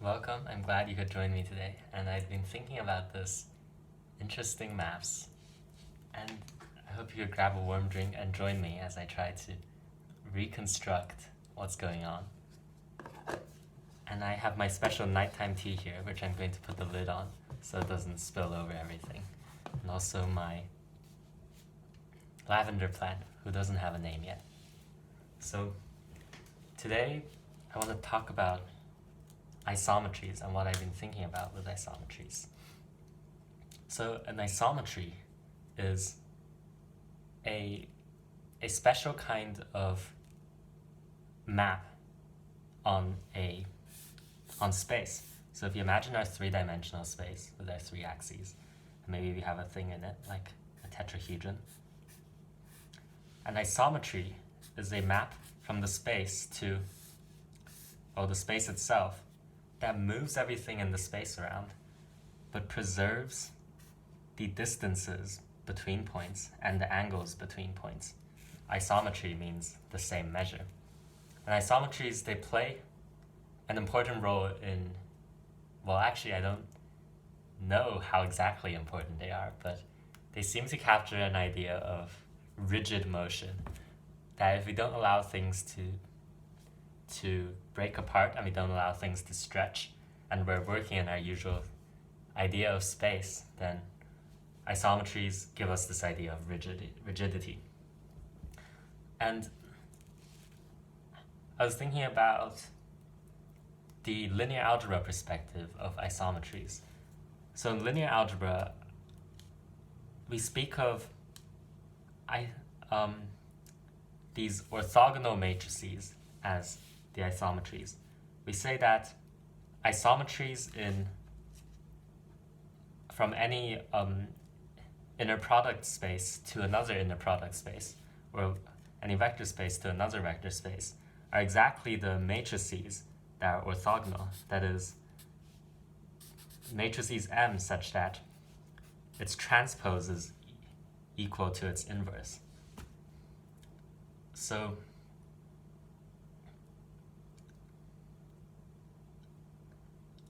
Welcome, I'm glad you could join me today, and I've been thinking about this interesting maps, and I hope you could grab a warm drink and join me as I try to reconstruct what's going on. And I have my special nighttime tea here, which I'm going to put the lid on so it doesn't spill over everything, and also my lavender plant, who doesn't have a name yet. So today I want to talk about isometries and what I've been thinking about with isometries. So an isometry is a special kind of map on space. So if you imagine our three-dimensional space with our three axes, and maybe we have a thing in it like a tetrahedron, an isometry is a map from the space to, well, the space itself, that moves everything in the space around, but preserves the distances between points and the angles between points. Isometry means the same measure. And isometries, they play an important role in, well, actually I don't know how exactly important they are, but they seem to capture an idea of rigid motion, that if we don't allow things to break apart and we don't allow things to stretch, and we're working in our usual idea of space, then isometries give us this idea of rigidity. And I was thinking about the linear algebra perspective of isometries. So in linear algebra, we speak of these orthogonal matrices as the isometries. We say that isometries from any inner product space to another inner product space, or any vector space to another vector space, are exactly the matrices that are orthogonal. That is, matrices M such that its transpose is equal to its inverse. So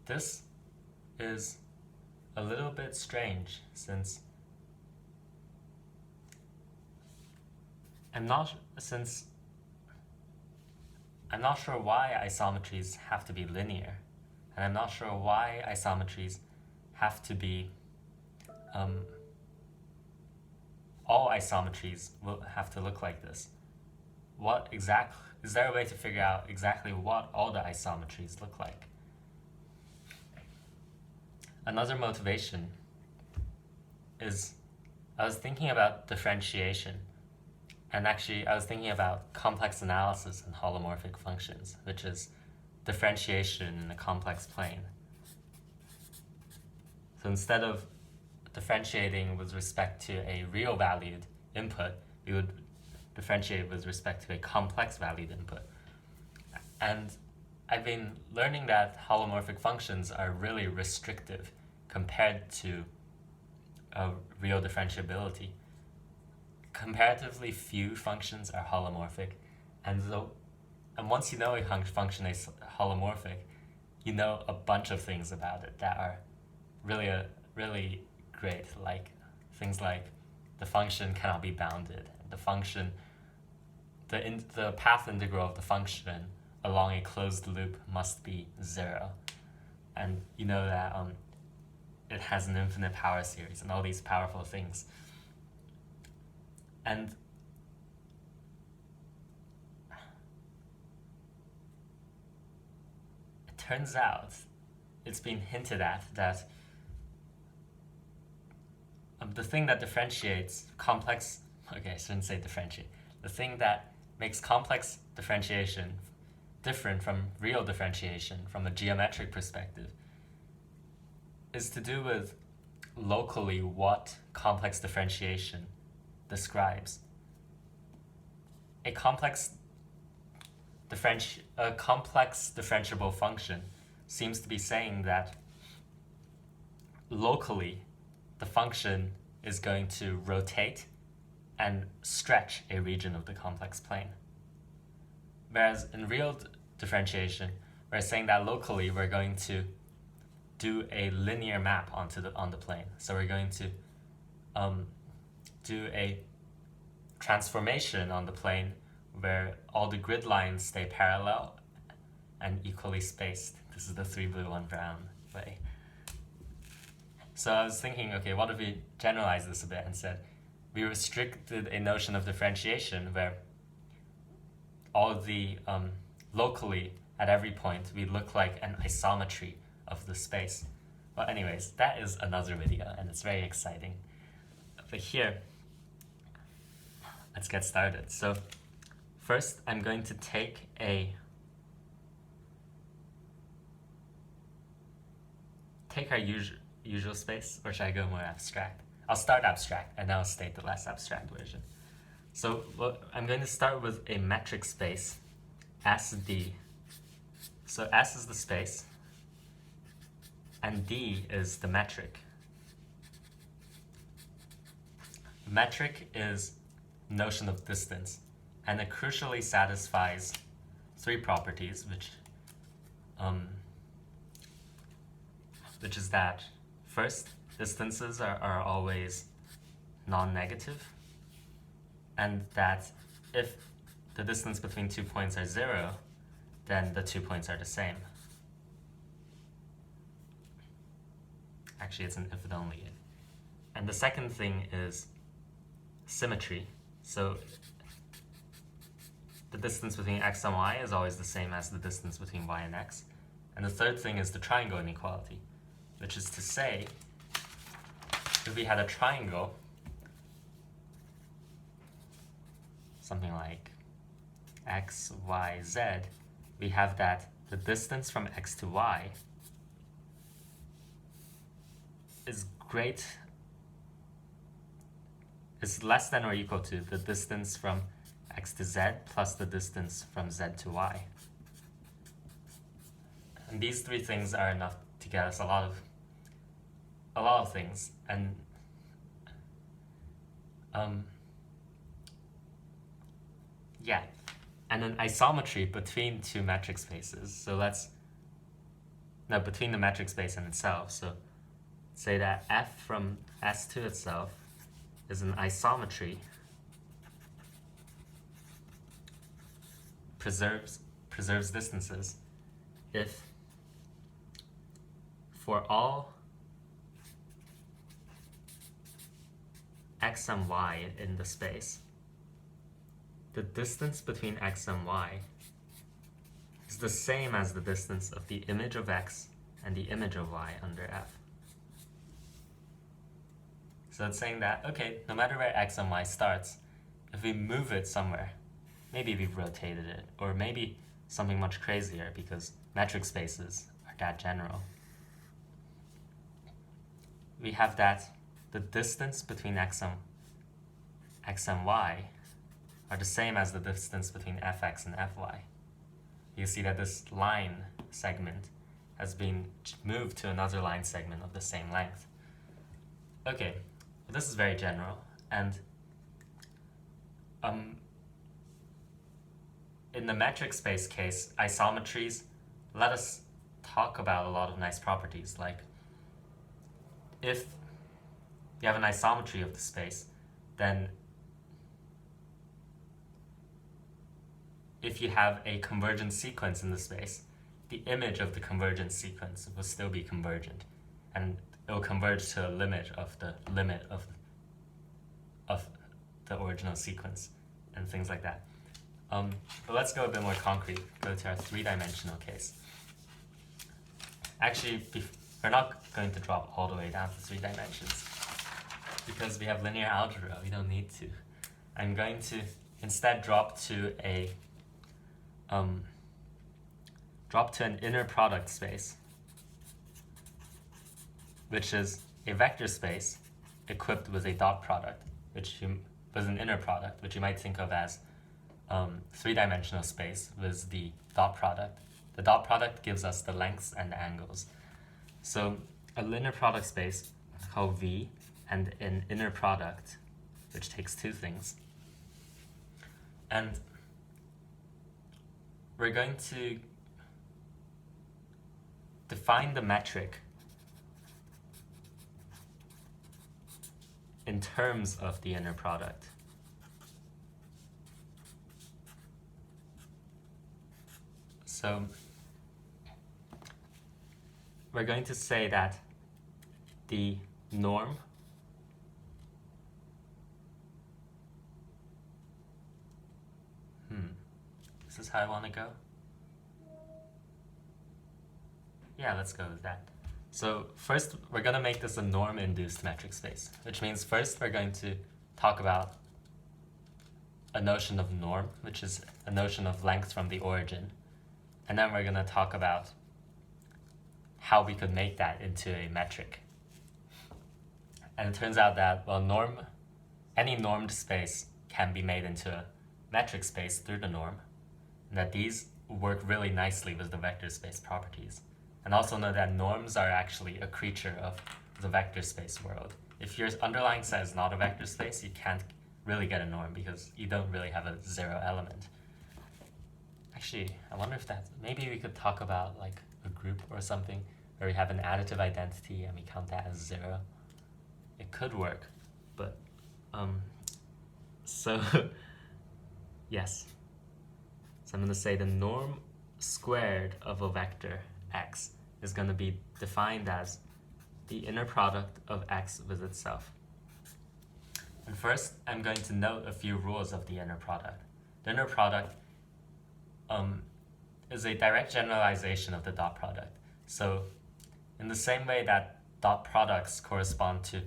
this is a little bit strange, since I'm not sure why isometries have to be linear, and I'm not sure why isometries have to be all isometries will have to look like this. Is there a way to figure out exactly what all the isometries look like? Another motivation is I was thinking about differentiation, and actually I was thinking about complex analysis and holomorphic functions, which is differentiation in a complex plane. So instead of differentiating with respect to a real valued input, we would differentiate with respect to a complex valued input. And I've been learning that holomorphic functions are really restrictive compared to real differentiability. Comparatively few functions are holomorphic, and once you know a function is holomorphic, you know a bunch of things about it that are really great, like things like the function cannot be bounded, the path integral of the function along a closed loop must be 0, and you know that it has an infinite power series and all these powerful things. And it turns out, it's been hinted at, that the thing that differentiates complex, okay, I shouldn't say differentiate, the thing that makes complex differentiation different from real differentiation from a geometric perspective is to do with locally what complex differentiation describes. A complex differentiable function seems to be saying that locally the function is going to rotate and stretch a region of the complex plane. Whereas in real differentiation, we're saying that locally we're going to do a linear map on the plane. So we're going to do a transformation on the plane where all the grid lines stay parallel and equally spaced. This is the 3 blue, 1 brown way. So I was thinking, okay, what if we generalize this a bit and said we restricted a notion of differentiation where all of the locally at every point we look like an isometry of the space. Well, anyways, that is another video and it's very exciting. But here, let's get started. So first, I'm going to take our usual space, or should I go more abstract? I'll start abstract and then I'll state the less abstract version. So I'm going to start with a metric space, SD. So S is the space, and D is the metric. Metric is notion of distance, and it crucially satisfies 3 properties, which is that first, distances are always non-negative, and that if the distance between 2 points are 0, then the 2 points are the same. Actually, it's an if and only if. And the second thing is symmetry. So the distance between x and y is always the same as the distance between y and x. And the third thing is the triangle inequality, which is to say, if we had a triangle, something like x, y, z, we have that the distance from x to y is less than or equal to the distance from x to z plus the distance from z to y. And these 3 things are enough to get us a lot of things. And yeah, and an isometry between 2 metric spaces. So between the metric space and itself. So say that f from S to itself is an isometry, preserves distances if for all x and y in the space, the distance between x and y is the same as the distance of the image of x and the image of y under f. So it's saying that, okay, no matter where x and y starts, if we move it somewhere, maybe we've rotated it, or maybe something much crazier because metric spaces are that general. We have that the distance between x and y are the same as the distance between fx and fy. You see that this line segment has been moved to another line segment of the same length. Okay, well, this is very general, and in the metric space case, isometries let us talk about a lot of nice properties, like if you have an isometry of the space, then if you have a convergent sequence in the space, the image of the convergent sequence will still be convergent, and it will converge to a limit of the original sequence and things like that. But let's go a bit more concrete, go to our 3-dimensional case. Actually, we're not going to drop all the way down to 3 dimensions because we have linear algebra, we don't need to. I'm going to instead drop to an inner product space, which is a vector space equipped with a dot product, with an inner product, which you might think of as 3-dimensional space with the dot product. The dot product gives us the lengths and the angles. So a linear product space called V and an inner product, which takes 2 things. And we're going to define the metric in terms of the inner product. So we're going to say that the norm this is how I want to go? Yeah, let's go with that. So first, we're going to make this a norm-induced metric space, which means first we're going to talk about a notion of norm, which is a notion of length from the origin. And then we're going to talk about how we could make that into a metric. And it turns out that, well, any normed space can be made into a metric space through the norm, and that these work really nicely with the vector space properties. And also know that norms are actually a creature of the vector space world. If your underlying set is not a vector space, you can't really get a norm because you don't really have a zero element. Actually, I wonder if maybe we could talk about like a group or something where we have an additive identity and we count that as zero. It could work, but so yes. So I'm going to say the norm squared of a vector x is going to be defined as the inner product of x with itself. And first, I'm going to note a few rules of the inner product. The inner product is a direct generalization of the dot product. So in the same way that dot products correspond to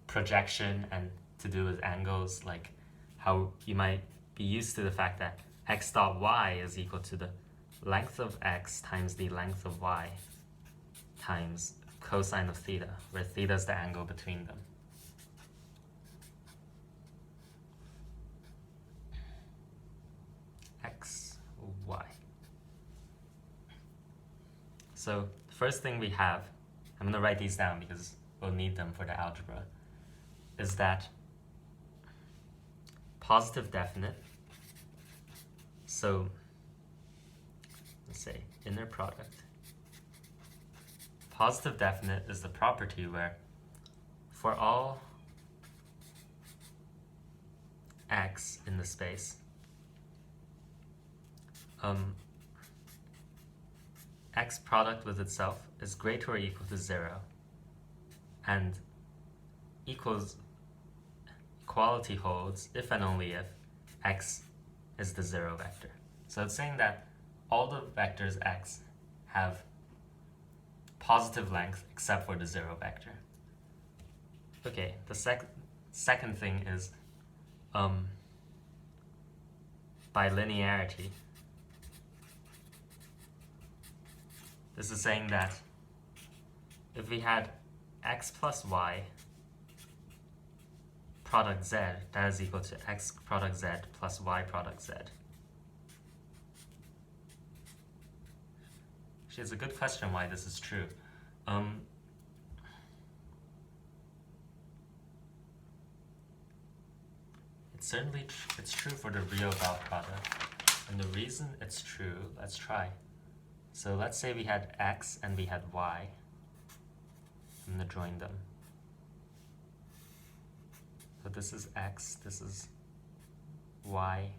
projection and to do with angles, like how you might be used to the fact that x dot y is equal to the length of x times the length of y times cosine of theta, where theta is the angle between them. X, y. So the first thing we have, I'm going to write these down because we'll need them for the algebra, is that positive definite, so let's say inner product. Positive definite is the property where for all x in the space, x product with itself is greater or equal to 0, and equality holds if and only if x is the 0 vector. So it's saying that all the vectors x have positive length except for the 0 vector. Okay, the second thing is bilinearity. This is saying that if we had x plus y product z, that is equal to x product z plus y product z. Actually, it's a good question why this is true. It's true for the real dot product. And the reason it's true, let's try. So let's say we had x and we had y. I'm going to join them. So this is x, this is y,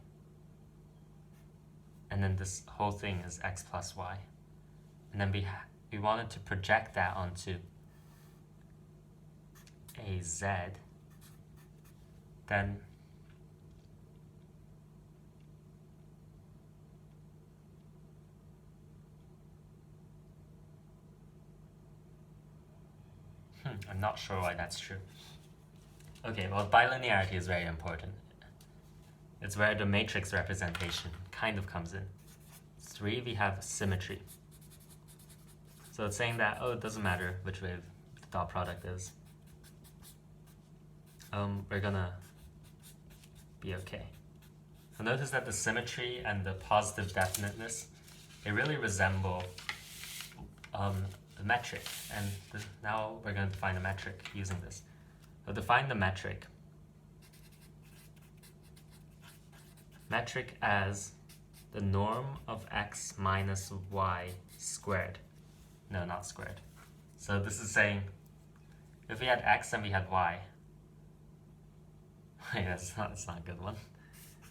and then this whole thing is x plus y. And then we wanted to project that onto a z, then I'm not sure why that's true. Okay, well, bilinearity is very important. It's where the matrix representation kind of comes in. 3, we have symmetry. So it's saying that, it doesn't matter which way the dot product is. We're gonna be okay. So notice that the symmetry and the positive definiteness, they really resemble the metric. And now we're going to define a metric using this. So define the metric as the norm of x minus y squared. No, not squared. So this is saying if we had x and we had y. Wait, that's not a good one.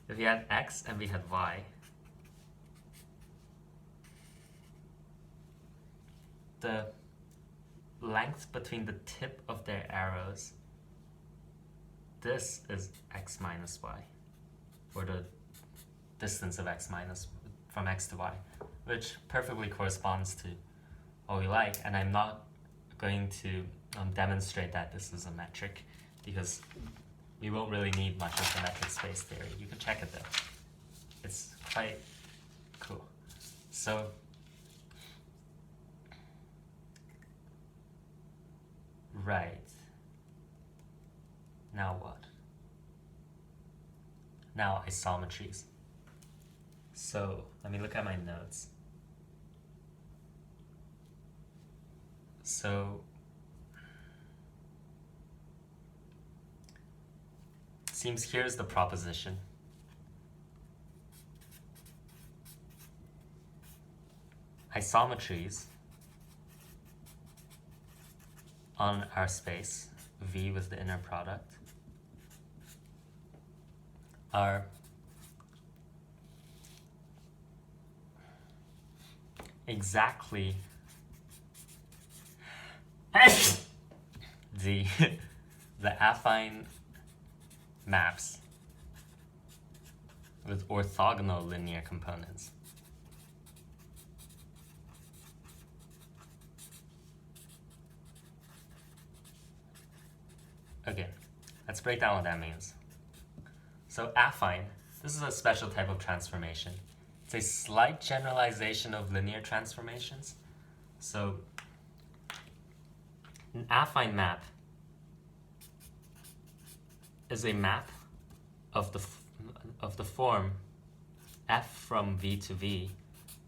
If we had x and we had y, the length between the tip of their arrows, this is x minus y, or the distance of x minus from x to y, which perfectly corresponds to what we like. And I'm not going to demonstrate that this is a metric, because we won't really need much of the metric space theory. You can check it though. It's quite cool. So right. Now what? Now isometries. So let me look at my notes. So seems here's the proposition. Isometries on our space, V with the inner product, are exactly the affine maps with orthogonal linear components. Okay, let's break down what that means. So affine, this is a special type of transformation. It's a slight generalization of linear transformations. So an affine map is a map of the form f from v to v,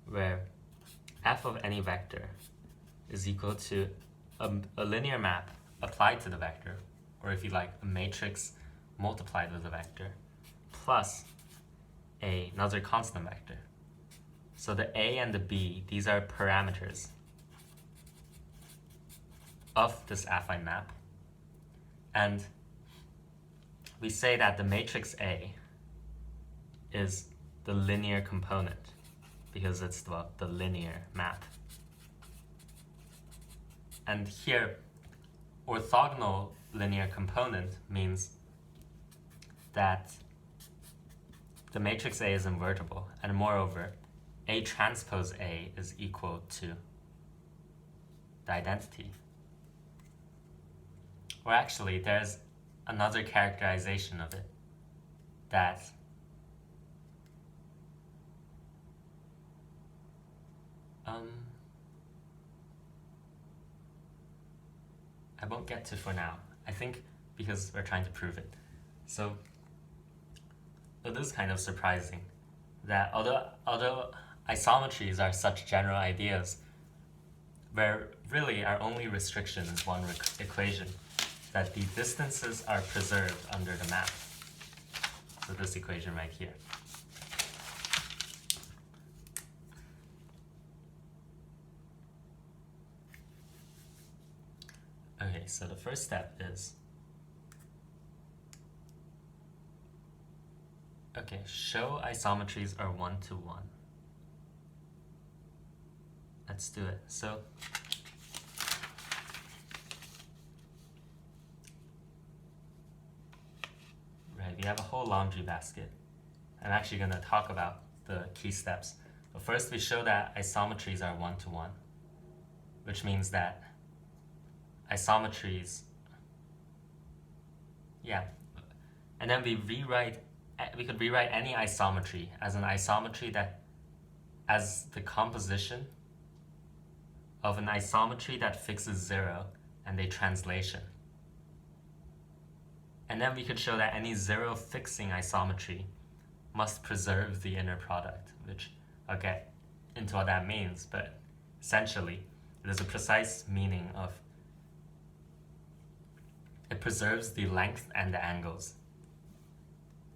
where f of any vector is equal to a linear map applied to the vector, or if you like, a matrix multiplied with a vector, plus another constant vector. So the a and the b, these are parameters of this affine map. And we say that the matrix A is the linear component because it's the linear map. And here, orthogonal linear component means that the matrix A is invertible, and moreover, A transpose A is equal to the identity. Or actually, there's another characterization of it, that I won't get to for now. I think because we're trying to prove it. So it is kind of surprising that although isometries are such general ideas, where really our only restriction is one equation, that the distances are preserved under the map. So this equation right here. Okay, so the first step is, okay, show isometries are one-to-one. Let's do it. So right, we have a whole laundry basket. I'm actually going to talk about the key steps. But first we show that isometries are one-to-one, which means that isometries, yeah, and then we could rewrite any isometry as an isometry that, as the composition of an isometry that fixes 0 and a translation. And then we could show that any 0 fixing isometry must preserve the inner product, which I'll get into what that means, but essentially it is a precise meaning of it preserves the length and the angles.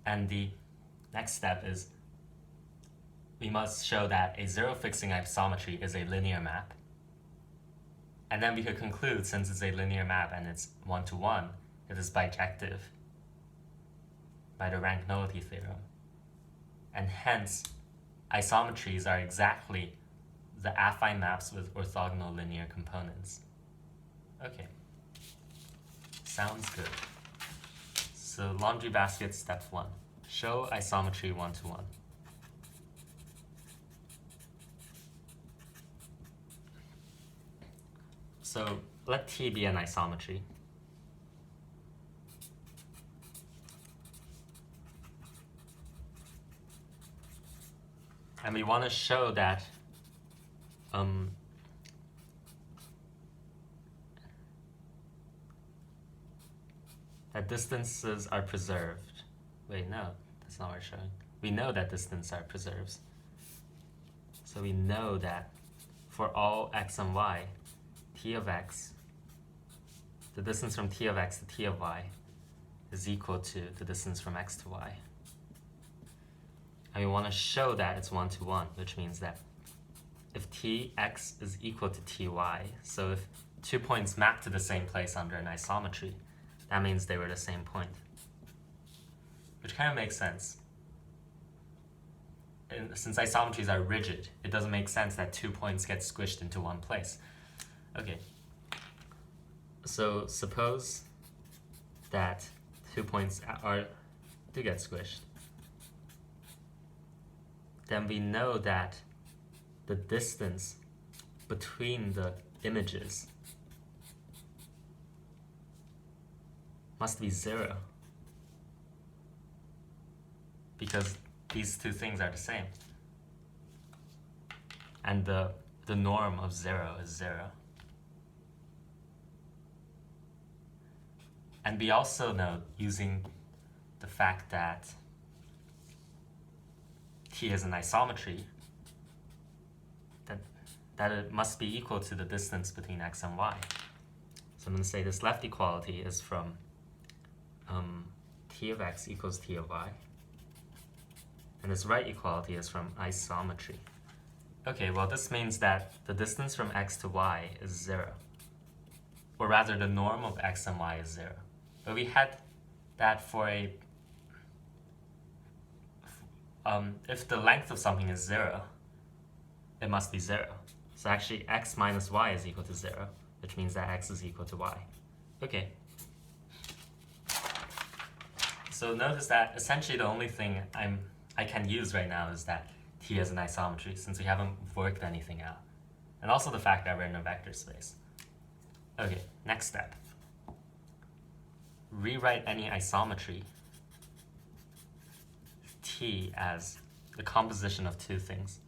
And the next step is we must show that a 0 fixing isometry is a linear map. And then we could conclude, since it's a linear map and it's one-to-one, it is bijective by the rank nullity theorem. And hence, isometries are exactly the affine maps with orthogonal linear components. Okay, sounds good. So laundry basket step 1. Show isometry one-to-one. So let T be an isometry. And we want to show that that distances are preserved. Wait, no, that's not what we're showing. We know that distances are preserved. So we know that for all x and y, t of x, the distance from t of x to t of y is equal to the distance from x to y. And we want to show that it's one-to-one, which means that if tx is equal to ty, so if 2 points map to the same place under an isometry, that means they were the same point. Which kind of makes sense. And since isometries are rigid, it doesn't make sense that 2 points get squished into one place. Okay. So suppose that 2 points do get squished. Then we know that the distance between the images must be 0. Because these two things are the same. And the norm of 0 is 0. And we also know, using the fact that T is an isometry, that it must be equal to the distance between x and y. So I'm going to say this left equality is from T of x equals T of y. And this right equality is from isometry. Okay, well this means that the distance from x to y is 0. Or rather, the norm of x and y is 0. But we had that for a... if the length of something is 0, it must be 0. So actually x minus y is equal to 0, which means that x is equal to y. Okay. So notice that essentially the only thing I can use right now is that T is an isometry, since we haven't worked anything out. And also the fact that we're in a vector space. Okay, next step. Rewrite any isometry T as the composition of two things.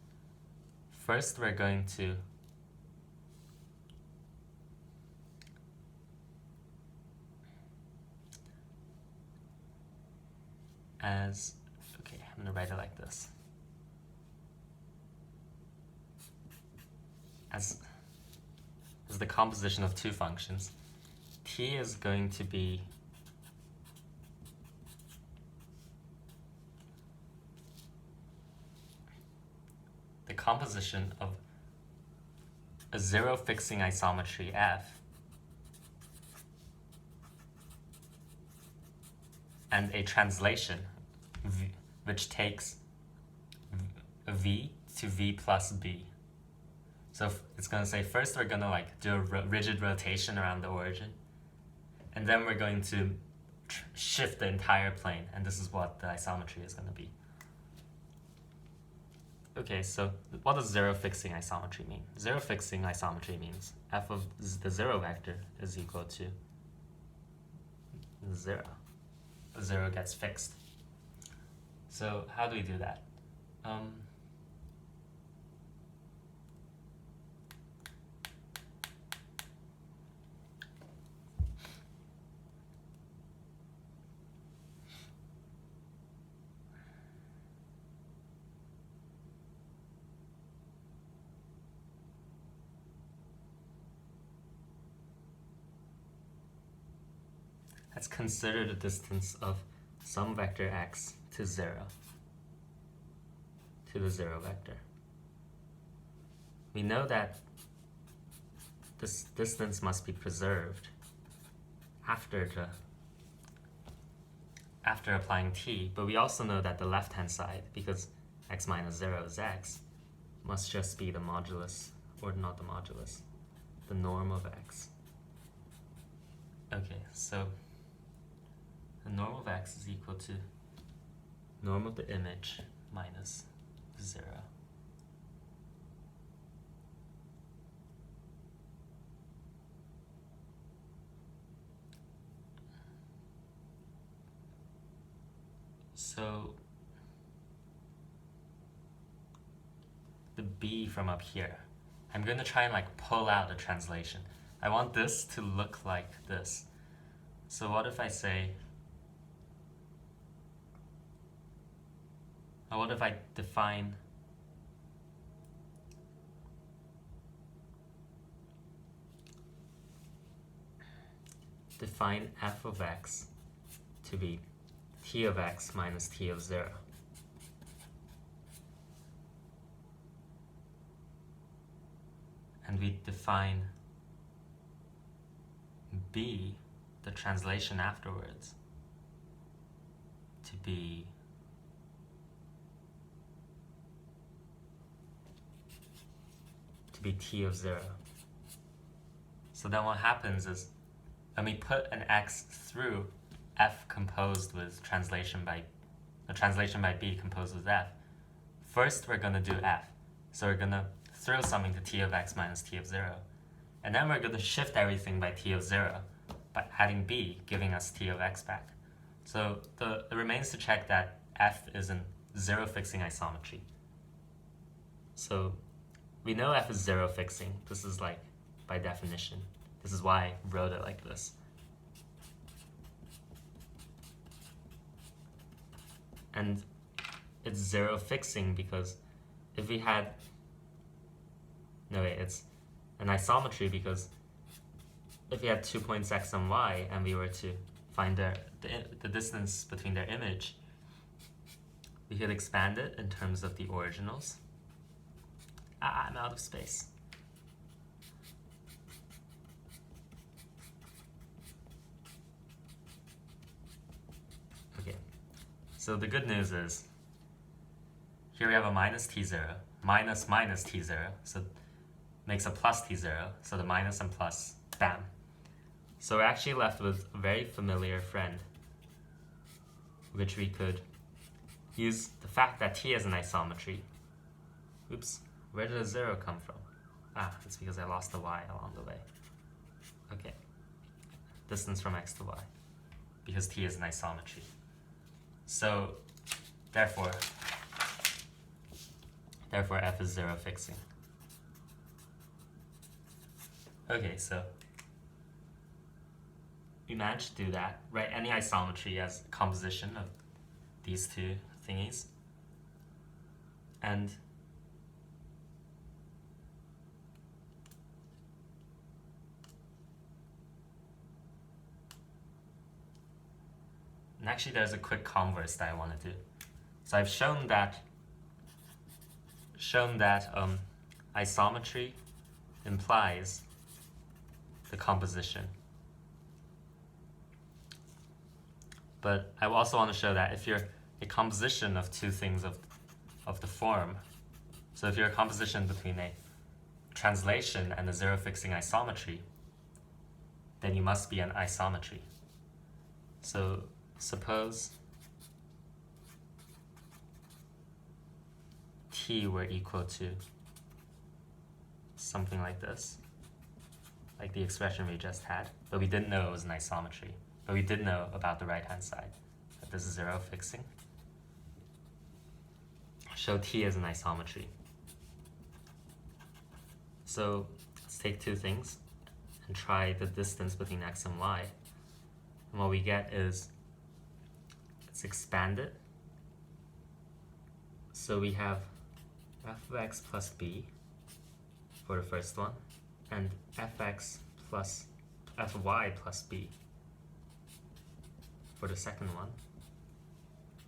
First, we're going to I'm going to write it like this. As the composition of two functions, T is going to be the composition of a zero fixing isometry F and a translation which takes V to V plus B. So it's going to say first we're going to do a rigid rotation around the origin, and then we're going to shift the entire plane, and this is what the isometry is going to be. Okay, so what does zero fixing isometry mean? Zero fixing isometry means f of the zero vector is equal to 0. 0 gets fixed. So how do we do that? Let's consider the distance of some vector x to 0, to the 0 vector. We know that this distance must be preserved after applying t, but we also know that the left-hand side, because x minus 0 is x, must just be the modulus, or not the modulus, the norm of x. Okay, so the norm of x is equal to norm of the image minus 0. So the b from up here, I'm going to try and like pull out a translation. I want this to look like this. So what if I say, or what if I define f of x to be t of x minus t of 0. And we define b, the translation afterwards, to be t of 0. So then what happens is, when we put an x through f composed with translation by b composed with f, first we're going to do f. So we're going to throw something to t of x minus t of 0. And then we're going to shift everything by t of 0 by adding b, giving us t of x back. So it remains to check that f is in zero fixing isometry. So we know f is zero fixing. This is like by definition. This is why I wrote it like this. And it's zero fixing because if we had, it's an isometry because if we had 2 points x and y and we were to find the distance between their image, we could expand it in terms of the originals. I'm out of space. Okay, so the good news is, here we have a minus t0, minus minus t0, so makes a plus t0, so the minus and plus, bam. So we're actually left with a very familiar friend, which we could use the fact that t is an isometry. Oops, where did the 0 come from? It's because I lost the y along the way. Okay, distance from x to y, because t is an isometry. So therefore f is zero fixing. Okay, so we managed to do that. Write any isometry as a composition of these two thingies. And actually there's a quick converse that I want to do. So I've shown that isometry implies the composition. But I also want to show that if you're a composition of two things of the form, so if you're a composition between a translation and a zero fixing isometry, then you must be an isometry. So suppose t were equal to something like this, like the expression we just had, but we didn't know it was an isometry. But we did know about the right-hand side, that this is zero fixing. Show t as an isometry. So let's take two things and try the distance between x and y. And what we get is, let's expand it. So we have f of x plus b for the first one, and fx plus f of y plus b for the second one.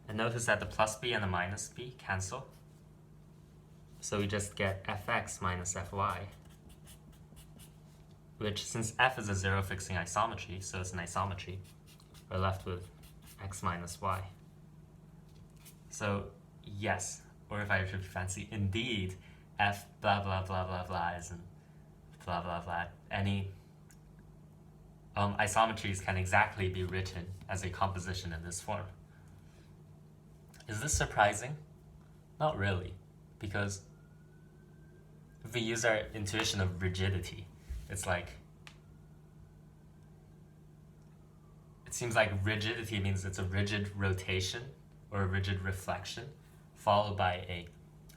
And notice that the plus b and the minus b cancel. So we just get fx minus fy. which since f is a zero fixing isometry, so it's an isometry, we're left with x minus y. So yes, or if I were to be fancy, indeed, f blah blah blah blah blah isn't blah blah blah. Any isometries can exactly be written as a composition in this form. Is this surprising? Not really, because if we use our intuition of rigidity, it's like, it seems like rigidity means it's a rigid rotation or a rigid reflection followed by a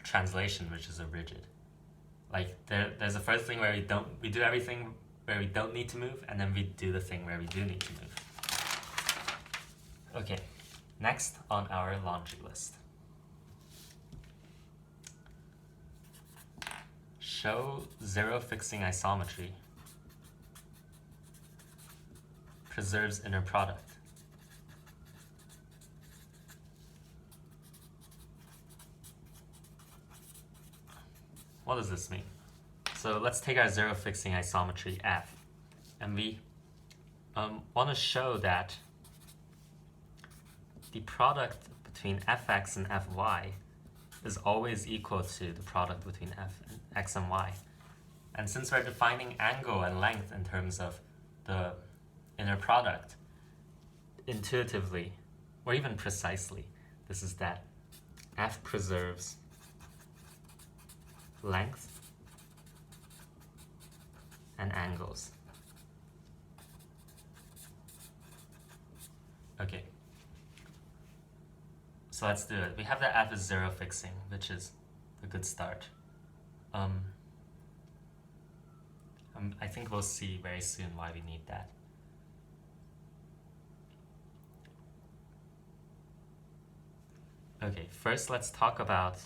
translation, which is a rigid. Like there's a first thing where we do everything where we don't need to move, and then we do the thing where we do need to move. Okay, next on our laundry list. Show zero fixing isometry preserves inner product. What does this mean? So let's take our zero fixing isometry f, and we want to show that the product between fx and fy is always equal to the product between x and y. And since we're defining angle and length in terms of the inner product, intuitively, or even precisely, this is that f preserves length and angles. Okay. So let's do it. We have that f is zero fixing, which is a good start. I think we'll see very soon why we need that. Okay, first let's talk about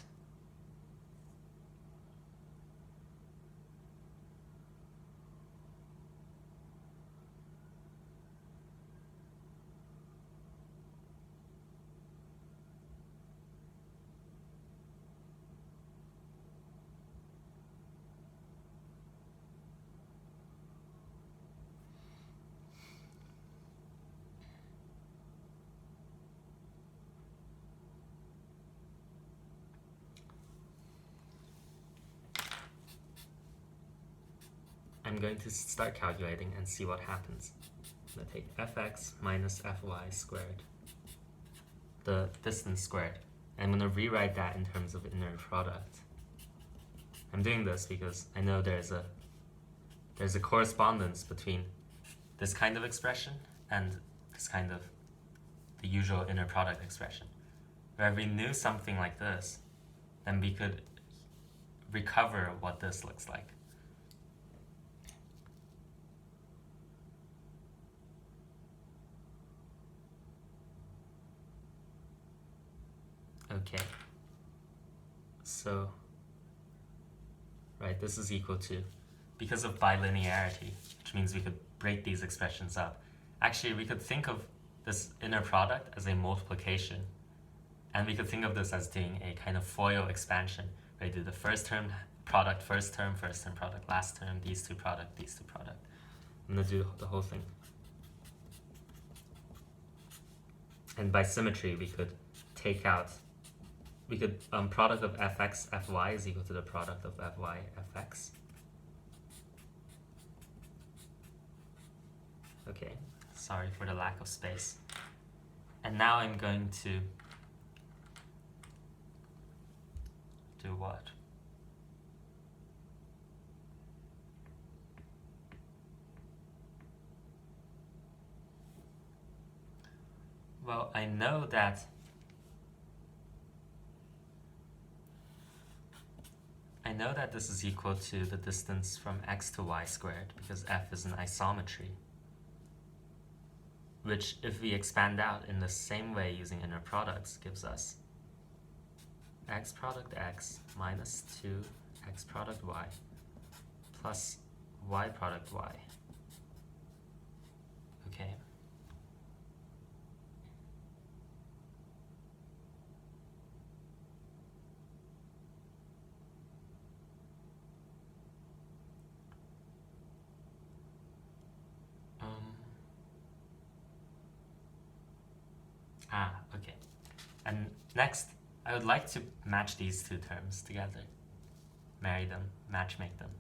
I'm going to start calculating and see what happens. I'm going to take fx minus fy squared, the distance squared, and I'm going to rewrite that in terms of inner product. I'm doing this because I know there's a correspondence between this kind of expression and this kind of the usual inner product expression. Where if we knew something like this, then we could recover what this looks like. Okay, so, right, this is equal to, because of bilinearity, which means we could break these expressions up. Actually, we could think of this inner product as a multiplication, and we could think of this as doing a kind of FOIL expansion, where you do the first term product, first term product, last term, these two product, these two product. I'm going to do the whole thing. And by symmetry, we could take out, product of fx, fy is equal to the product of fy, fx. Okay, sorry for the lack of space. And now I'm going to do what? Well, I know that this is equal to the distance from x to y squared, because f is an isometry, which if we expand out in the same way using inner products gives us x product x minus 2 x product y plus y product y. Okay. And next, I would like to match these two terms together. Marry them, matchmake them.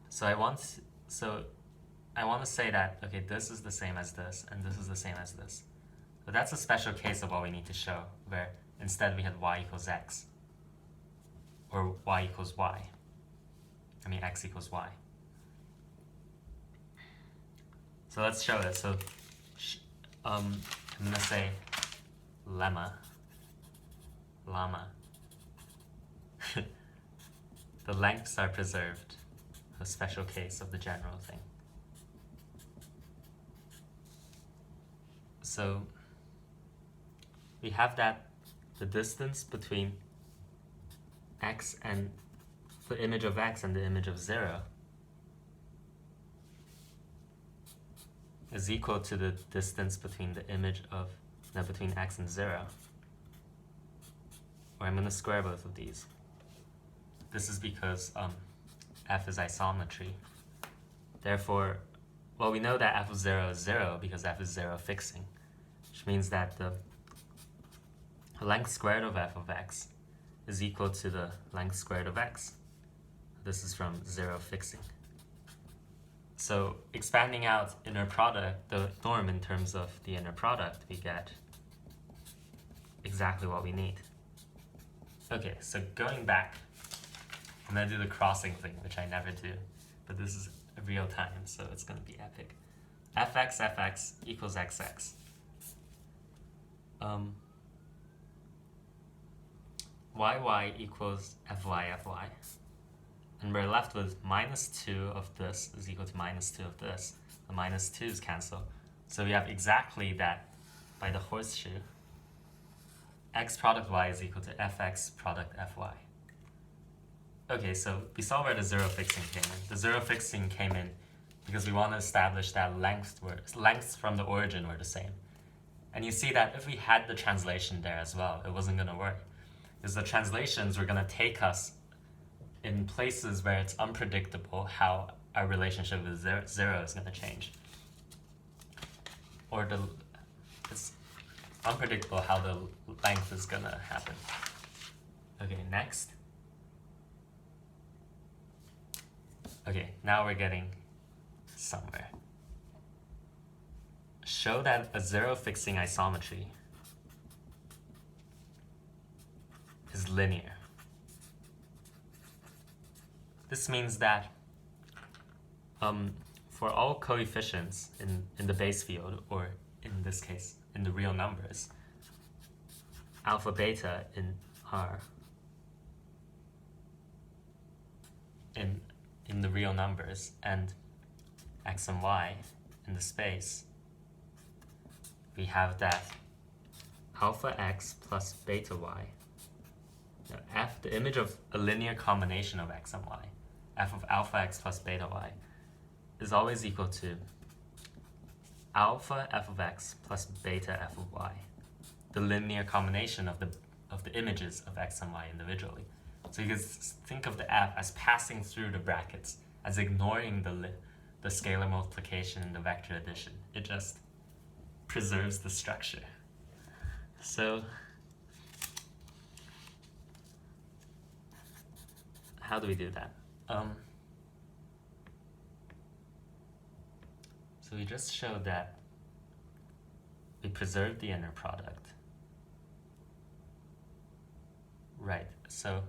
So I want to say that, okay, this is the same as this, and this is the same as this. But that's a special case of what we need to show, where instead we had y equals x, or y equals y. I mean x equals y. So let's show it. So I'm going to say llama. The lengths are preserved, a special case of the general thing. So we have that the distance between x and the image of x and the image of 0 is equal to the distance between the image of, between x and 0. Or I'm going to square both of these. This is because f is isometry. Therefore, well, we know that f of 0 is 0 because f is 0 fixing, which means that the length squared of f of x is equal to the length squared of x. This is from 0 fixing. So expanding out inner product, the norm in terms of the inner product, we get exactly what we need. Okay, so going back, I'm going to do the crossing thing, which I never do, but this is real time, so it's going to be epic. fx equals xx. yy equals fy. And we're left with minus 2 of this is equal to minus 2 of this. The minus 2's cancel. So we have exactly that by the horseshoe. X product y is equal to fx product fy. Okay, so we saw where the 0 fixing came in. The 0 fixing came in because we want to establish that lengths from the origin were the same. And you see that if we had the translation there as well, it wasn't going to work. Because the translations were going to take us in places where it's unpredictable how our relationship with 0 is going to change. Or it's unpredictable how the length is going to happen. Okay, next. Okay, now we're getting somewhere. Show that a 0 fixing isometry is linear. This means that for all coefficients in the base field, or in this case, in the real numbers, alpha, beta in R, in the real numbers, and x and y in the space, we have that alpha x plus beta y. Now, f, the image of a linear combination of x and y, f of alpha x plus beta y, is always equal to alpha f of x plus beta f of y, the linear combination of the images of x and y individually. So you can think of the f as passing through the brackets, as ignoring the scalar multiplication and the vector addition. It just preserves the structure. So how do we do that? So we just showed that we preserve the inner product. Right, so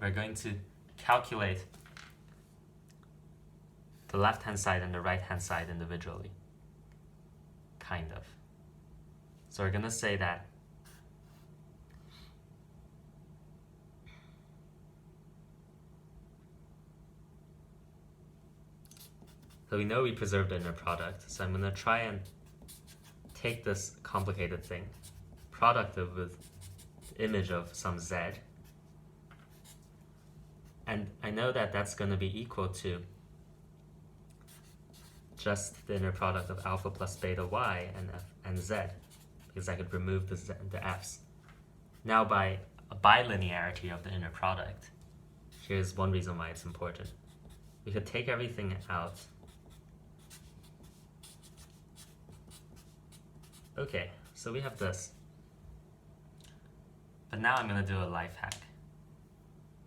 we're going to calculate the left-hand side and the right-hand side individually, kind of. So we're going to say that so we know we preserved the inner product, so I'm going to try and take this complicated thing, product of with the image of some z, and I know that that's going to be equal to just the inner product of alpha plus beta y and f and z, because I could remove the f's. Now, by a bilinearity of the inner product, here's one reason why it's important. we could take everything out. Okay, so we have this. But now I'm going to do a life hack,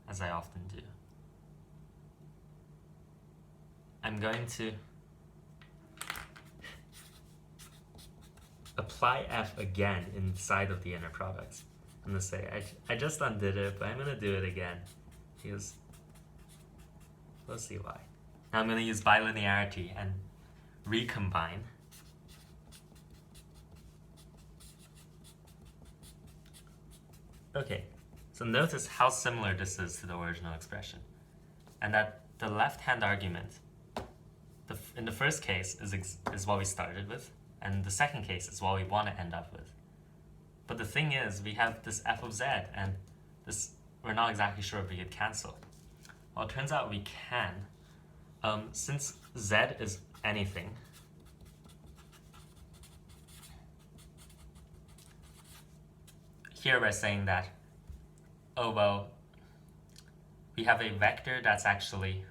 as I often do. I'm going to apply f again inside of the inner products. I'm going to say, I just undid it, but I'm going to do it again, because we'll see why. Now I'm going to use bilinearity and recombine. Okay, so notice how similar this is to the original expression, and that the left-hand argument in the first case is what we started with, and the second case is what we want to end up with. But the thing is, we have this f of z, and this we're not exactly sure if we could cancel. Well, it turns out we can. Since z is anything, here we're saying that, oh well, we have a vector that's actually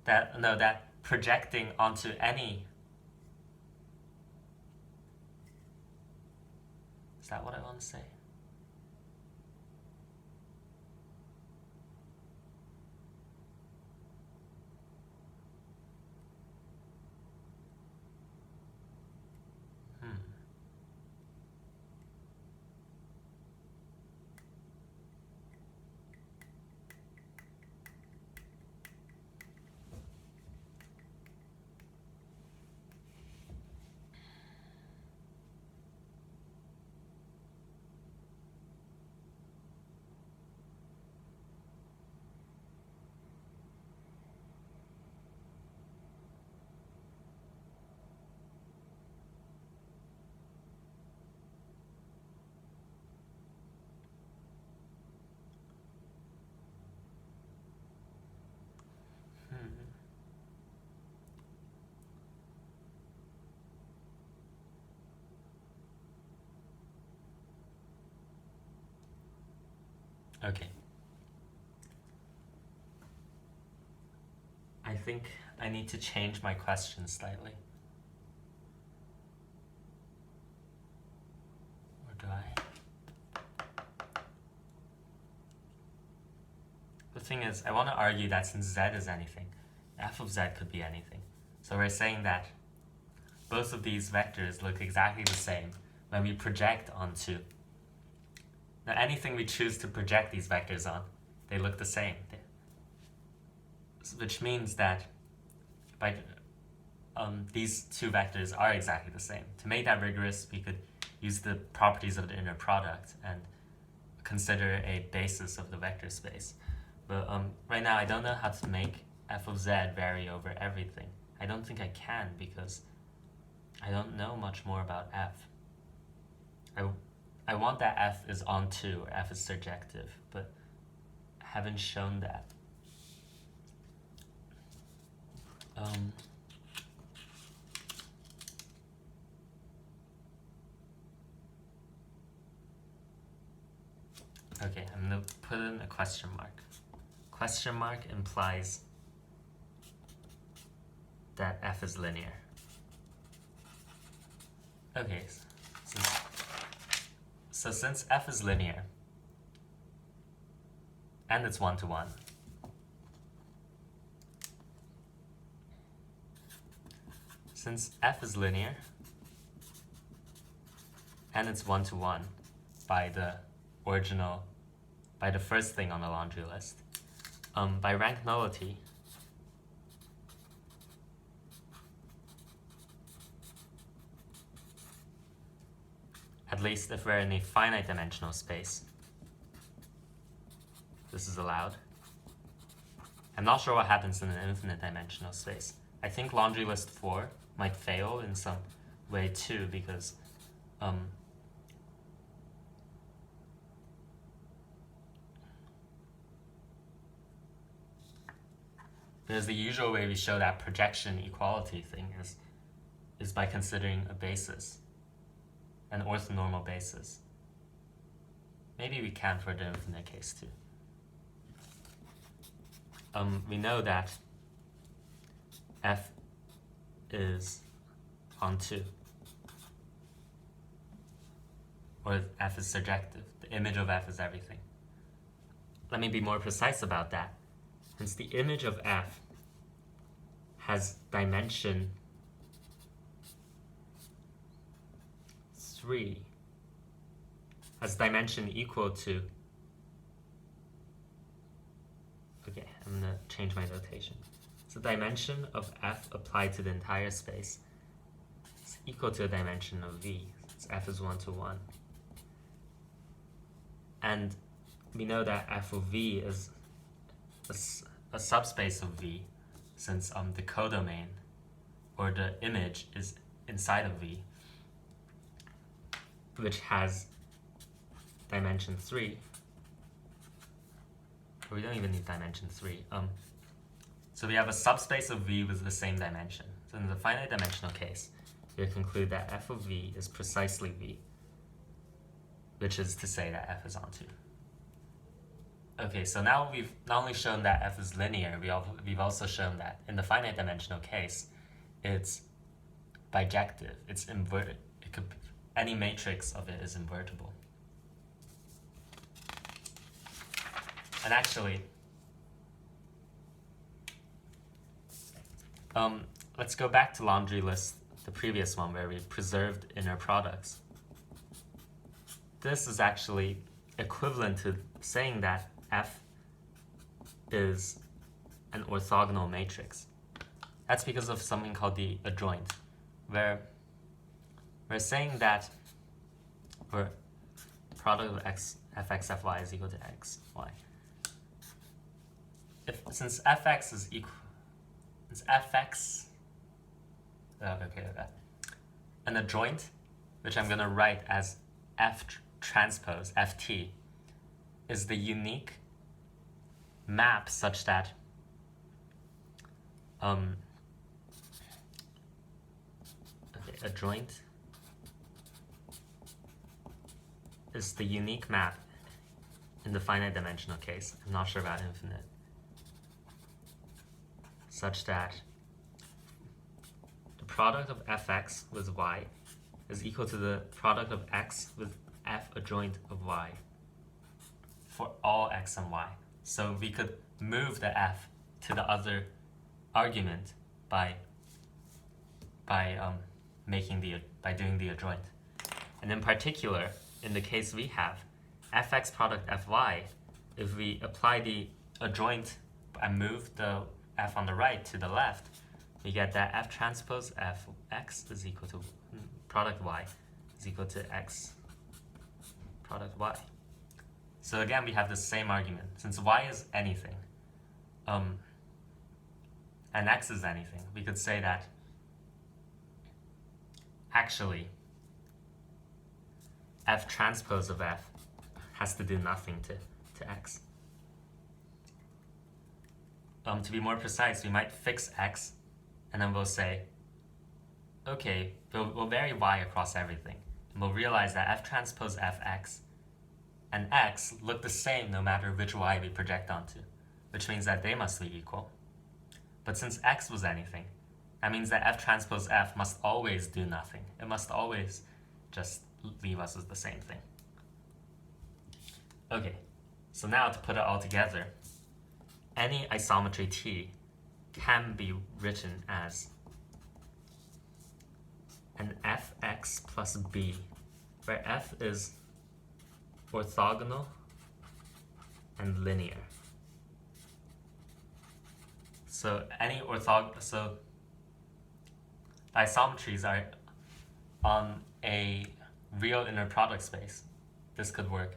that projecting onto any. Is that what I want to say? Okay. I think I need to change my question slightly. Or do I? The thing is, I want to argue that since z is anything, f of z could be anything. So we're saying that both of these vectors look exactly the same when we project onto. Now anything we choose to project these vectors on, they look the same. Which means that by these two vectors are exactly the same. To make that rigorous, we could use the properties of the inner product and consider a basis of the vector space. But right now I don't know how to make f of z vary over everything. I don't think I can because I don't know much more about f. I want that f is onto, or f is surjective, but I haven't shown that. Okay, I'm going to put in a question mark. Question mark implies that f is linear. Okay, so since f is linear, and it's one-to-one, since f is linear, and it's one-to-one by the original, by the first thing on the laundry list, by rank nullity, at least if we're in a finite dimensional space, this is allowed. I'm not sure what happens in an infinite dimensional space. I think laundry list 4 might fail in some way too, because the usual way we show that projection equality thing is by considering a basis, an orthonormal basis. Maybe we can for the infinite case too. we know that f is on 2. Or f is surjective. The image of f is everything. Let me be more precise about that. Since the image of f has dimension 3, has dimension equal to, okay, I'm going to change my notation. So dimension of f applied to the entire space is equal to a dimension of v, since f is 1 to 1. And we know that f of v is a subspace of v, since the codomain, or the image, is inside of v, which has dimension 3. Or we don't even need dimension 3. So we have a subspace of v with the same dimension. So in the finite dimensional case, we conclude that f of v is precisely v, which is to say that f is on 2. Okay, so now we've not only shown that f is linear, we've also shown that in the finite dimensional case, it's bijective, it's inverted. Any matrix of it is invertible. And actually, let's go back to laundry list, the previous one where we preserved inner products. This is actually equivalent to saying that f is an orthogonal matrix. That's because of something called the adjoint, where we're saying that product of fx fy is equal to xy. Since fx is equal, since fx, an adjoint, which I'm going to write as f transpose ft, is the unique map such that adjoint is the unique map in the finite dimensional case. I'm not sure about infinite. Such that the product of fx with y is equal to the product of x with f adjoint of y for all x and y. So we could move the f to the other argument by doing the adjoint. And in particular, in the case we have fx product fy, if we apply the adjoint and move the f on the right to the left, we get that f transpose fx is equal to product y is equal to x product y. So again, we have the same argument. Since y is anything, and x is anything, we could say that actually f transpose of f has to do nothing to x. To be more precise, we might fix x, and then we'll say, okay, we'll vary y across everything. And we'll realize that f transpose fx and x look the same no matter which y we project onto, which means that they must be equal. But since x was anything, that means that f transpose f must always do nothing. It must always just leave us with the same thing. Okay, so now to put it all together, any isometry T can be written as an fx plus b, where f is orthogonal and linear. So any so isometries are on a real inner product space. This could work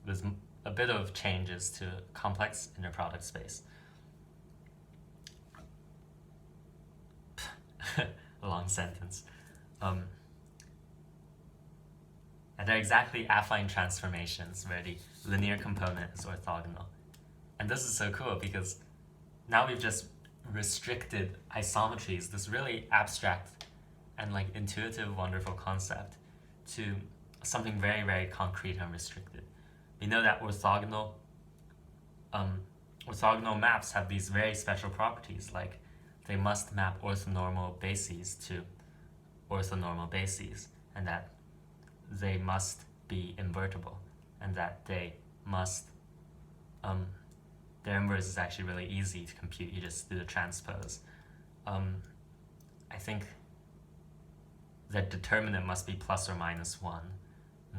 with a bit of changes to complex inner product space. A long sentence. And they're exactly affine transformations where the linear component is orthogonal. And this is so cool because now we've just restricted isometries, this really abstract and like intuitive, wonderful concept, to something very, very concrete and restricted. We know that orthogonal orthogonal maps have these very special properties, like they must map orthonormal bases to orthonormal bases, and that they must be invertible, and that they must their inverse is actually really easy to compute. You just do the transpose. I think the determinant must be plus or minus 1.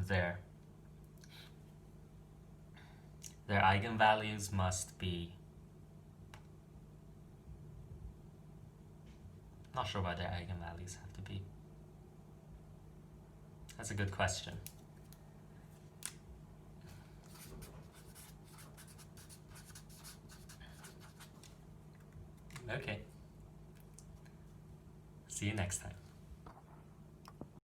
Their eigenvalues must be, not sure what their eigenvalues have to be. That's a good question.